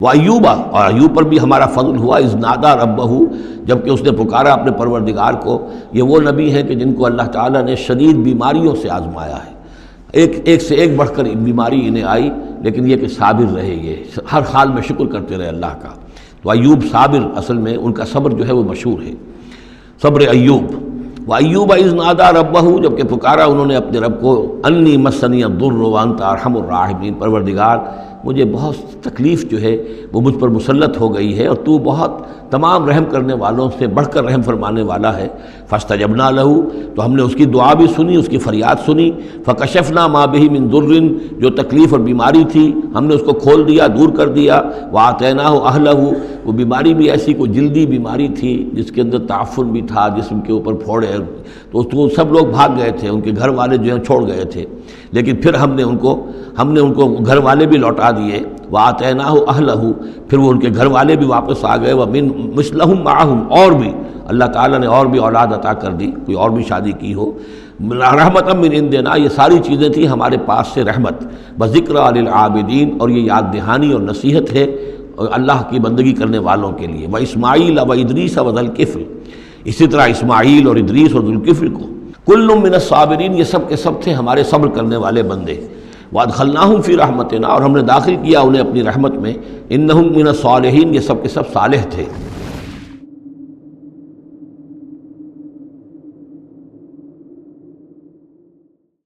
وایوبا، اور ایوب پر بھی ہمارا فضل ہوا، اذ نادا ربہ، جب کہ اس نے پکارا اپنے پروردگار کو۔ یہ وہ نبی ہیں کہ جن کو اللہ تعالیٰ نے شدید بیماریوں سے آزمایا ہے، ایک سے ایک بڑھ کر بیماری انہیں آئی، لیکن یہ کہ صابر رہے، یہ ہر حال میں شکر کرتے رہے اللہ کا۔ تو ایوب صابر، اصل میں ان کا صبر جو ہے وہ مشہور ہے، صبر ایوب۔ وایوب اذ نادا ربہ، جب کہ پکارا انہوں نے اپنے رب کو، انی مسنی الضر وانت ارحم الراحمین، پروردگار مجھے بہت تکلیف جو ہے وہ مجھ پر مسلط ہو گئی ہے، اور تو بہت تمام رحم کرنے والوں سے بڑھ کر رحم فرمانے والا ہے۔ فاستجبنا لہ، تو ہم نے اس کی دعا بھی سنی، اس کی فریاد سنی۔ فکشفنا ما بہ من ضر، جو تکلیف اور بیماری تھی ہم نے اس کو کھول دیا، دور کر دیا۔ وآتیناہ اہلہ، وہ بیماری بھی ایسی کوئی جلدی بیماری تھی جس کے اندر تعفن بھی تھا، جسم کے اوپر پھوڑے، تو سب لوگ بھاگ گئے تھے، ان کے گھر والے جو ہیں چھوڑ گئے تھے، لیکن پھر ہم نے ان کو گھر والے بھی لوٹا دیے۔ وآتیناہ اہلہ، پھر وہ ان کے گھر والے بھی واپس آ گئے۔ ومن مثلہم معہم، اور بھی اللہ تعالیٰ نے اور بھی اولاد عطا کر دی، کوئی اور بھی شادی کی ہو۔ رحمۃ من عندنا، یہ ساری چیزیں تھیں ہمارے پاس سے رحمت۔ وذکریٰ للعابدین، اور یہ یاد دہانی اور نصیحت ہے اللہ کی بندگی کرنے والوں کے لیے۔ واسماعیل وادریس وذوالکفل، اسی طرح اسماعیل اور ادریس اور ذوالکفل کو، کل من الصابرین، یہ سب کے سب تھے ہمارے صبر کرنے والے بندے۔ وادخلناہم فی رحمتنا، اور ہم نے داخل کیا انہیں اپنی رحمت میں۔ انہم من الصالحین، یہ سب کے سب صالح تھے۔